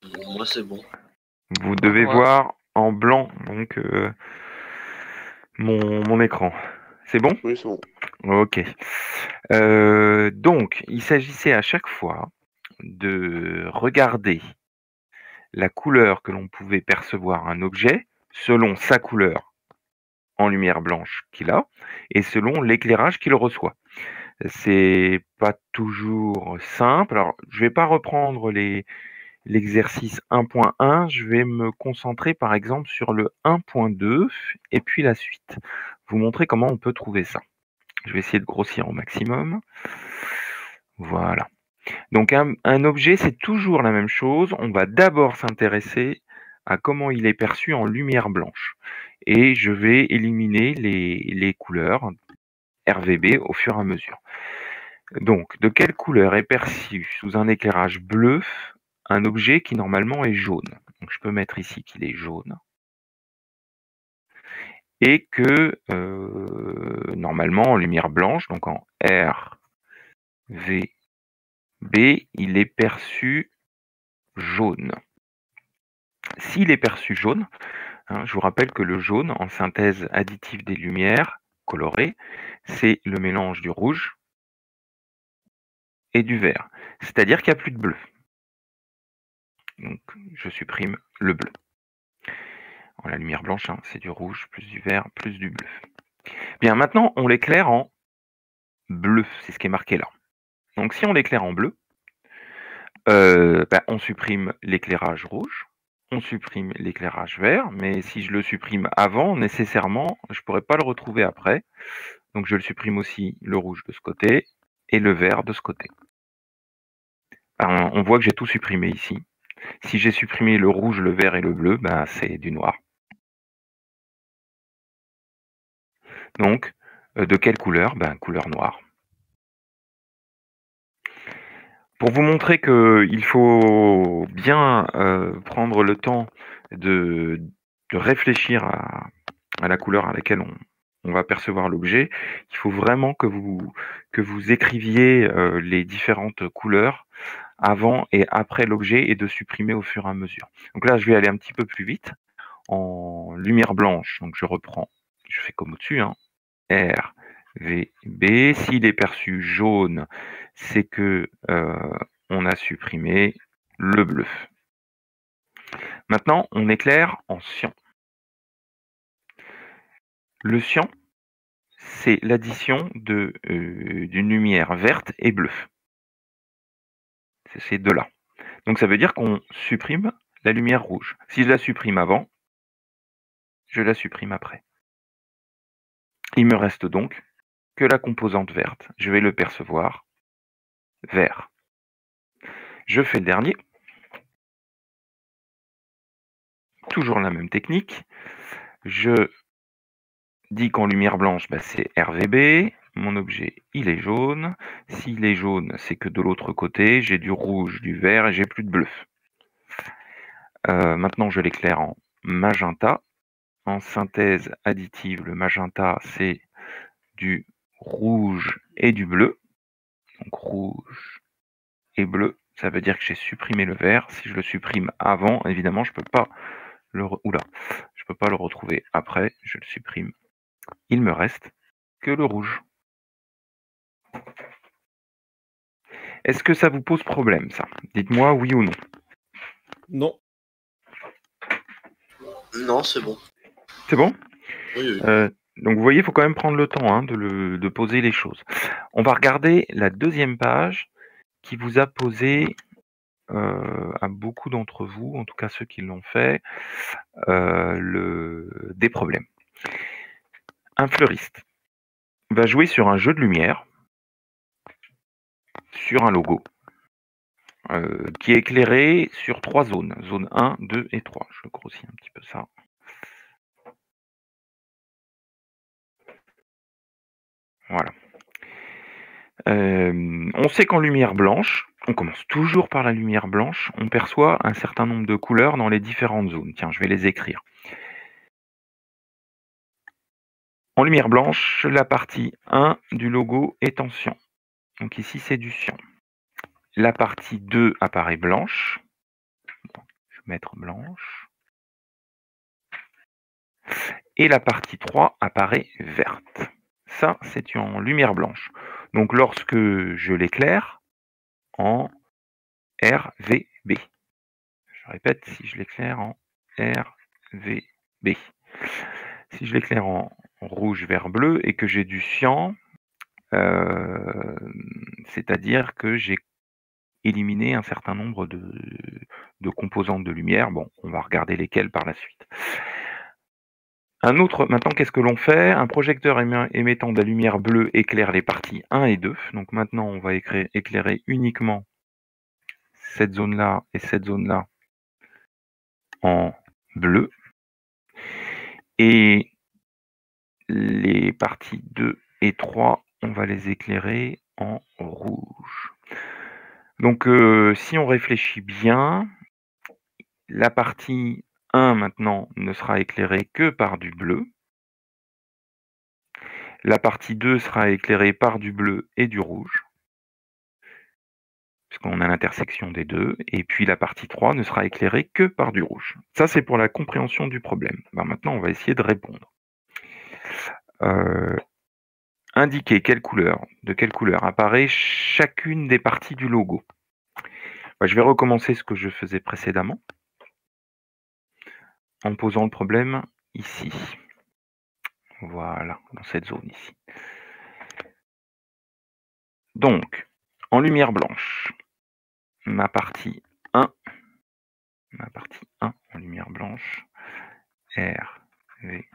Moi, c'est bon. Vous devez voir en blanc donc mon écran. C'est bon? Oui, c'est bon. Ok. Donc, il s'agissait à chaque fois de regarder la couleur que l'on pouvait percevoir un objet selon sa couleur en lumière blanche qu'il a et selon l'éclairage qu'il reçoit. C'est pas toujours simple. Alors, je vais pas reprendre l'exercice 1.1, je vais me concentrer par exemple sur le 1.2 et puis la suite. Vous montrer comment on peut trouver ça. Je vais essayer de grossir au maximum. Voilà. Donc un objet, c'est toujours la même chose. On va d'abord s'intéresser à comment il est perçu en lumière blanche. Et je vais éliminer les couleurs RVB au fur et à mesure. Donc, de quelle couleur est perçu sous un éclairage bleu un objet qui normalement est jaune? Donc, je peux mettre ici qu'il est jaune. Et que normalement en lumière blanche, donc en RVB, il est perçu jaune. S'il est perçu jaune, hein, je vous rappelle que le jaune, en synthèse additive des lumières colorées, c'est le mélange du rouge et du vert. C'est-à-dire qu'il n'y a plus de bleu. Donc, je supprime le bleu. La lumière blanche, hein, c'est du rouge, plus du vert, plus du bleu. Bien, maintenant, on l'éclaire en bleu. C'est ce qui est marqué là. Donc, si on l'éclaire en bleu, on supprime l'éclairage rouge, on supprime l'éclairage vert, mais si je le supprime avant, nécessairement, je ne pourrais pas le retrouver après. Donc je le supprime aussi le rouge de ce côté et le vert de ce côté. Alors, on voit que j'ai tout supprimé ici. Si j'ai supprimé le rouge, le vert et le bleu, c'est du noir. Donc, de quelle couleur? Couleur noire. Pour vous montrer qu'il faut bien prendre le temps de réfléchir à la couleur à laquelle on va percevoir l'objet, il faut vraiment que vous écriviez les différentes couleurs avant et après l'objet et de supprimer au fur et à mesure. Donc là, je vais aller un petit peu plus vite. En lumière blanche, donc je reprends, je fais comme au-dessus, hein, R, V, B. S'il est perçu jaune, c'est que on a supprimé le bleu. Maintenant, on éclaire en cyan. Le cyan, c'est l'addition d'une lumière verte et bleue. C'est ces deux-là. Donc ça veut dire qu'on supprime la lumière rouge. Si je la supprime avant, je la supprime après. Il me reste donc que la composante verte. Je vais le percevoir vert. Je fais le dernier. Toujours la même technique. Je dis qu'en lumière blanche, c'est RVB. Mon objet, il est jaune. S'il est jaune, c'est que de l'autre côté, j'ai du rouge, du vert et j'ai plus de bleu. Maintenant, je l'éclaire en magenta. En synthèse additive, le magenta, c'est du rouge et du bleu. Donc rouge et bleu, ça veut dire que j'ai supprimé le vert. Si je le supprime avant, évidemment, je peux pas le retrouver après. Je le supprime. Il me reste que le rouge. Est-ce que ça vous pose problème, ça? Dites-moi oui ou non. Non. Non, c'est bon. C'est bon? Oui. Donc vous voyez, il faut quand même prendre le temps hein, de poser les choses. On va regarder la deuxième page qui vous a posé à beaucoup d'entre vous, en tout cas ceux qui l'ont fait, des problèmes. Un fleuriste va jouer sur un jeu de lumière, sur un logo, qui est éclairé sur 3 zones. Zone 1, 2 et 3. Je grossis un petit peu ça. Voilà. On sait qu'en lumière blanche, on commence toujours par la lumière blanche, on perçoit un certain nombre de couleurs dans les différentes zones. Tiens, je vais les écrire. En lumière blanche, la partie 1 du logo est en cyan. Donc ici, c'est du cyan. La partie 2 apparaît blanche. mettre blanche. Et la partie 3 apparaît verte. Ça, c'est en lumière blanche. Donc lorsque je l'éclaire en RVB. Je répète, si je l'éclaire en RVB. Si je l'éclaire en rouge, vert, bleu et que j'ai du cyan, c'est-à-dire que j'ai éliminé un certain nombre de composantes de lumière. Bon, on va regarder lesquelles par la suite. Maintenant, qu'est-ce que l'on fait? Un projecteur émettant de la lumière bleue éclaire les parties 1 et 2. Donc maintenant, on va éclairer uniquement cette zone-là et cette zone-là en bleu. Et les parties 2 et 3, on va les éclairer en rouge. Donc si on réfléchit bien, la partie 1 maintenant ne sera éclairée que par du bleu. La partie 2 sera éclairée par du bleu et du rouge, puisqu'on a l'intersection des deux. Et puis la partie 3 ne sera éclairée que par du rouge. Ça, c'est pour la compréhension du problème. Maintenant, on va essayer de répondre. Indiquer de quelle couleur apparaît chacune des parties du logo. Je vais recommencer ce que je faisais précédemment en posant le problème ici. Voilà, dans cette zone ici. Donc, en lumière blanche, ma partie 1 en lumière blanche, R, V,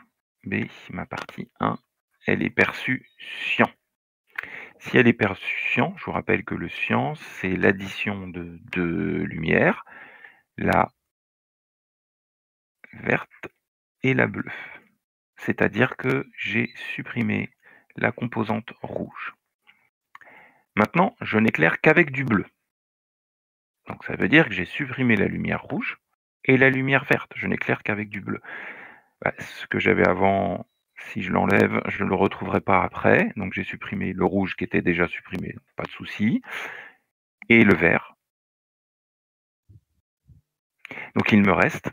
B, ma partie 1, elle est perçue cyan. Si elle est perçue cyan, je vous rappelle que le cyan, c'est l'addition de deux lumières, la verte et la bleue. C'est-à-dire que j'ai supprimé la composante rouge. Maintenant, je n'éclaire qu'avec du bleu. Donc ça veut dire que j'ai supprimé la lumière rouge et la lumière verte. Je n'éclaire qu'avec du bleu. Ce que j'avais avant, si je l'enlève, je ne le retrouverai pas après. Donc j'ai supprimé le rouge qui était déjà supprimé, pas de souci. Et le vert. Donc il ne me reste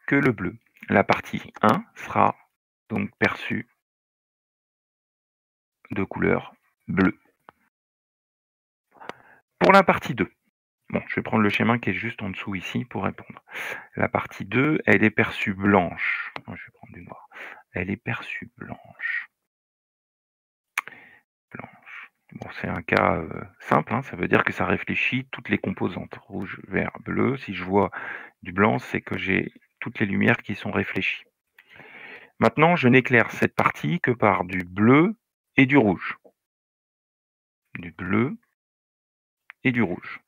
que le bleu. La partie 1 sera donc perçue de couleur bleue. Pour la partie 2, bon, je vais prendre le schéma qui est juste en dessous ici pour répondre. La partie 2, elle est perçue blanche. Je vais prendre du noir. Elle est perçue blanche. Bon, c'est un cas simple, hein, ça veut dire que ça réfléchit toutes les composantes. Rouge, vert, bleu. Si je vois du blanc, c'est que j'ai toutes les lumières qui sont réfléchies. Maintenant, je n'éclaire cette partie que par du bleu et du rouge. Du bleu et du rouge.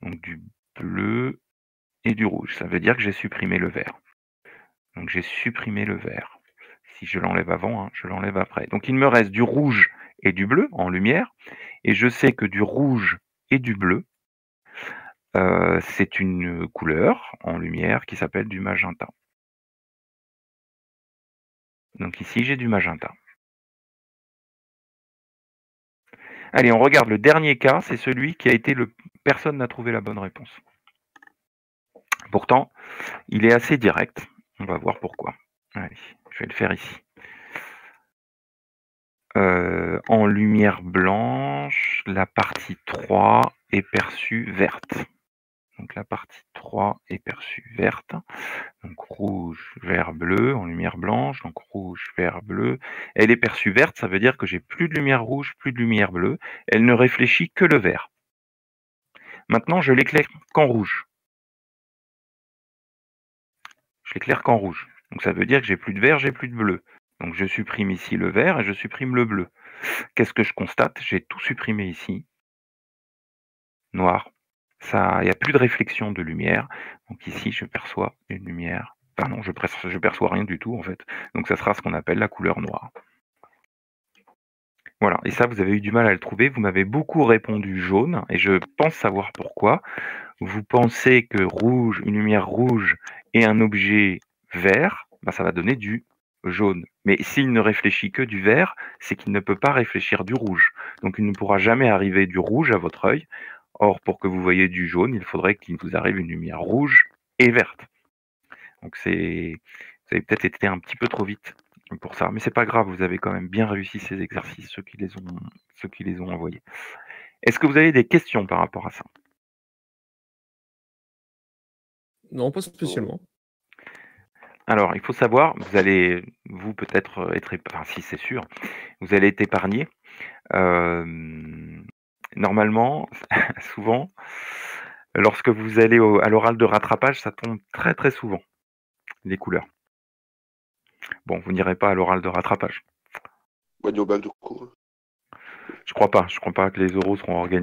Donc du bleu et du rouge. Ça veut dire que j'ai supprimé le vert. Donc j'ai supprimé le vert. Si je l'enlève avant, hein, je l'enlève après. Donc il me reste du rouge et du bleu en lumière. Et je sais que du rouge et du bleu, c'est une couleur en lumière qui s'appelle du magenta. Donc ici, j'ai du magenta. Allez, on regarde le dernier cas, c'est celui qui a été personne n'a trouvé la bonne réponse. Pourtant, il est assez direct. On va voir pourquoi. Allez, je vais le faire ici. En lumière blanche, la partie 3 est perçue verte. Donc la partie 3 est perçue verte. Donc rouge, vert, bleu, en lumière blanche. Donc rouge, vert, bleu. Elle est perçue verte, ça veut dire que j'ai plus de lumière rouge, plus de lumière bleue. Elle ne réfléchit que le vert. Maintenant, je l'éclaire qu'en rouge. Je l'éclaire qu'en rouge. Donc ça veut dire que j'ai plus de vert, j'ai plus de bleu. Donc je supprime ici le vert et je supprime le bleu. Qu'est-ce que je constate? J'ai tout supprimé ici. Noir. Il n'y a plus de réflexion de lumière. Donc ici, je perçois une lumière. Enfin non, je perçois rien du tout en fait. Donc ça sera ce qu'on appelle la couleur noire. Voilà, et ça, vous avez eu du mal à le trouver. Vous m'avez beaucoup répondu jaune, et je pense savoir pourquoi. Vous pensez que rouge, une lumière rouge et un objet vert, ça va donner du jaune. Mais s'il ne réfléchit que du vert, c'est qu'il ne peut pas réfléchir du rouge. Donc il ne pourra jamais arriver du rouge à votre œil. Or, pour que vous voyez du jaune, il faudrait qu'il vous arrive une lumière rouge et verte. Donc vous avez peut-être été un petit peu trop vite pour ça, mais c'est pas grave, vous avez quand même bien réussi ces exercices, ceux qui les ont envoyés. Est-ce que vous avez des questions par rapport à ça? Non, pas spécialement. Alors, il faut savoir, vous peut-être être enfin si c'est sûr, vous allez être épargné. Normalement, souvent, lorsque vous allez à l'oral de rattrapage, ça tombe très, très souvent, les couleurs. Bon, vous n'irez pas à l'oral de rattrapage. Au bac de cours. Je crois pas que les oraux seront organisés